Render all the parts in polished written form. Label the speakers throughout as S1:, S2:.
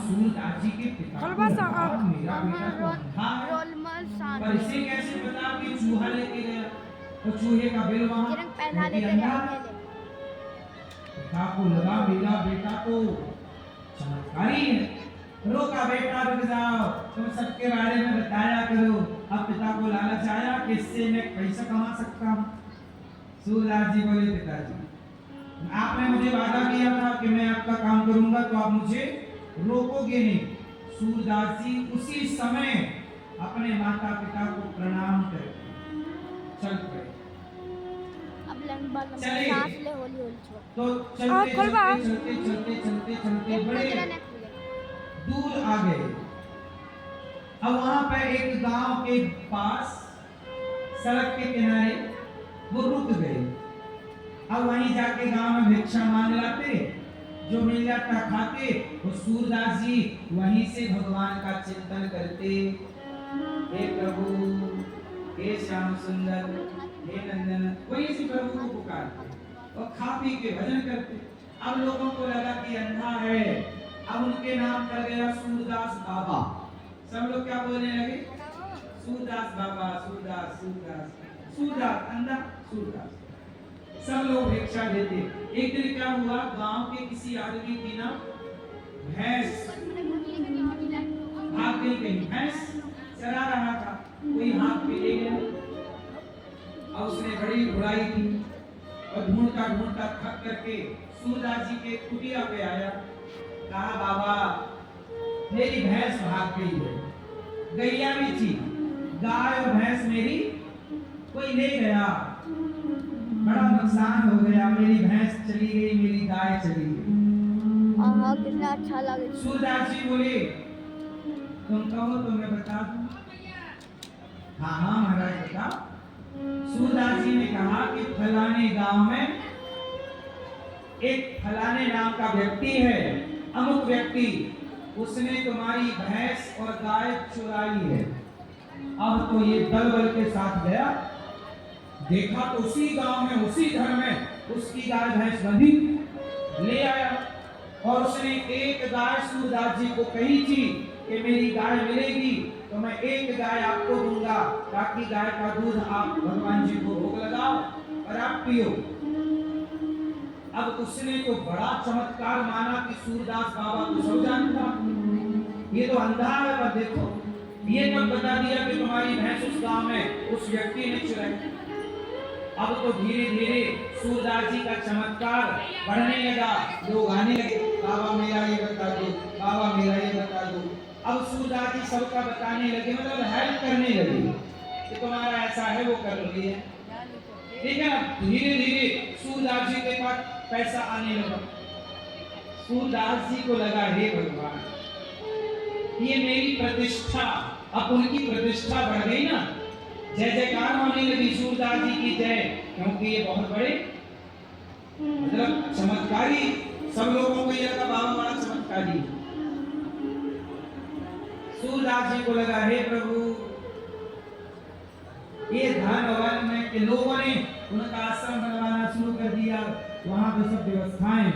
S1: सूरदास जी के पिता को लगा मेरा बेटा तो अंधा है, पर इसे कैसे पता कि चूहा लेके गया और चूहे का बिल वहां अंधा। पिता को लगा मेरा बेटा तो चमत्कारी है, रोका बेटा रुक जाओ, तुम सबके बारे में बताया करो। अब पिता को लालच आया कि इससे मैं पैसा कमा सकता हूँ। सूरदास जी बोले पिताजी आपने मुझे वादा किया था कि मैं आपका काम करूंगा, तो आप मुझे रोकोगे नहीं। सूरदास जी उसी समय अपने माता पिता को प्रणाम करके चल पड़े। चले तो चलते बड़े दूर आ गए। अब वहां पर एक गांव के पास सड़क के किनारे वो रुक गए। अब वहीं जाके गांव में भिक्षा मांग लाते, जो मिल जाता खाते। वो सूरदास जी वहीं से भगवान का चिंतन करते, हे प्रभु, हे श्याम सुंदर, हे नंदन, वहीं से प्रभु को पुकारते और खा पी के भजन करते। अब लोगों को लगा कि अंधा है, अब उनके नाम कर गया सूरदास बाबा। सब लोग क्या बोलने लगे? सूरदास बाबा, सूरदास सूरदास सूरदास, अंधा सूरदास। सब लोग भिक्षा देते। एक दिन क्या हुआ, गांव के किसी आदमी की ना भैंस भाग गई, कहीं भैंस चरा रहा था, कोई हाथ पे ले गया और उसने बड़ी बुराई की और ढूंढता ढूंढता थक करके सूरदास जी के कुटिया पे आया। कहा बाबा मेरी भैंस भाग गई है, गैया भी थी, गाय और भैंस मेरी कोई ले गया, बड़ा नुकसान हो गया, मेरी भैंस चली गई, मेरी गाय चली गई।
S2: कितना अच्छा लगे।
S1: सूरदास जी बोले तुम कहो तो मैं बता दूं। हाँ हाँ महाराज बताओ। सूरदास जी ने कहा कि फलाने गांव में एक फलाने नाम का व्यक्ति है, अमुक व्यक्ति, उसने तुम्हारी भैंस और गाय चुराई है। अब तो ये दल बल के साथ गया, देखा तो उसी गांव में उसी घर में उसकी गाय भैंस बंधी, ले आया और उसने एक गाय सूरदास जी को कही थी कि मेरी गाय मिलेगी तो मैं एक गाय आपको दूंगा, ताकि गाय का दूध आप भगवान जी को भोग लगाओ और आप पियो। अब उसने तो बड़ा चमत्कार माना कि सूरदास बाबा को सब जानता, ये तो अंधा है, पर देखो ये तब बता दिया कि तुम्हारी भैंस उस गांव में उस व्यक्ति ने चुराई। अब तो धीरे धीरे सूरदास जी का चमत्कार बढ़ने लगा, लोग आने लगे, बाबा मेरा ये बता दो, बाबा मेरा ये बता दो। अब सूरदास जी सबका बताने लगे, मतलब हेल्प करने लगे कि तुम्हारा ऐसा है वो कर लिए। ठीक है ना, धीरे धीरे सूरदास जी के पास पैसा आने लगा। सूरदास जी को लगा हे भगवान, ये मेरी प्रतिष्ठा, अब उनकी प्रतिष्ठा बढ़ गई ना, जय जयकार होने लगी सूरदास जी की जय, क्योंकि ये बहुत बड़े मतलब चमत्कारी, सब लोगों को ये लगा बाबा बड़ा चमत्कारी। सूरदास जी को लगा हे प्रभु, ये धन में के लोगों ने उनका आश्रम बनवाना शुरू कर दिया, वहां पे सब व्यवस्थाएं।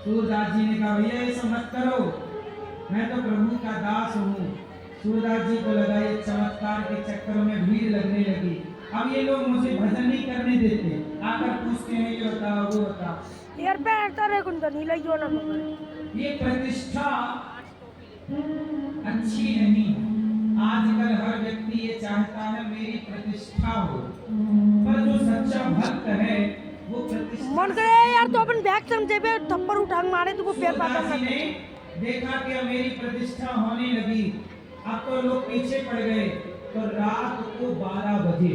S1: सूरदास जी ने कहा भैया ये सब मत करो, मैं तो प्रभु का दास हूँ। सूरदास जी को लगा ये चमत्कार के चक्कर में भीड़ लगने लगी, अब ये लोग मुझे भजन नहीं करने देते, आकर पूछते हैं ये बताओ वो बताओ।
S2: यार बैठता रहे कुछ नहीं लगियो ना,
S1: ये प्रतिष्ठा अच्छी नहीं है। आजकल हर व्यक्ति ये चाहता है मेरी प्रतिष्ठा हो, पर जो सच्चा भक्त है वो प्रतिष्ठा
S2: मन करे यार तो अपन बैग समझे पे थप्पड़ उठा मारे तो वो पैर पाता
S1: ने देखा कि मेरी प्रतिष्ठा होने लगी, अब तो लोग पीछे पड़ गए। तो रात को 12 बजे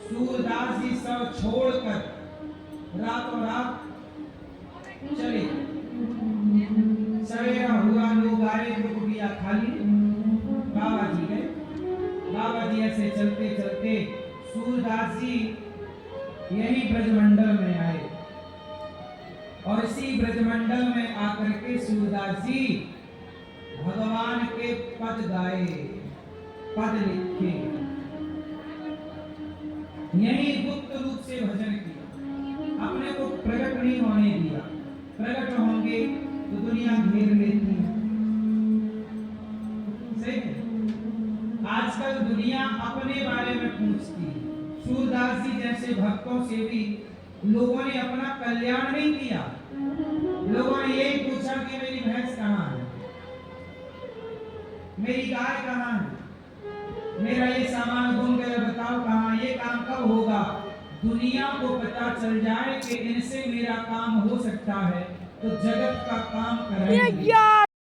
S1: सूरदास जी सब छोड़कर रातों रात चले। सवेरा हुआ, लोग आए, कुटिया खाली, बाबा जी गए। बाबा जी ऐसे चलते चलते सूरदास जी यही ब्रजमंडल में आए और इसी ब्रजमंडल में आकर के सूरदास जी भगवान के पद गाए, पद लिखे, यही गुप्त रूप से भजन किया, अपने को प्रकट नहीं होने दिया। प्रकट होंगे तो दुनिया घेर लेती है, दुनिया अपने बारे में पूछती है। सूरदास जी जैसे भक्तों से भी लोगों ने अपना कल्याण नहीं किया। लोगों ने यही पूछा कि मेरी भैंस कहाँ है, मेरी गाय कहाँ है, मेरा ये सामान गुम गया, बताओ कहाँ, ये काम कब होगा। दुनिया को पता चल जाए कि इनसे मेरा काम हो सकता है तो जगत का काम करेंगे।
S2: यार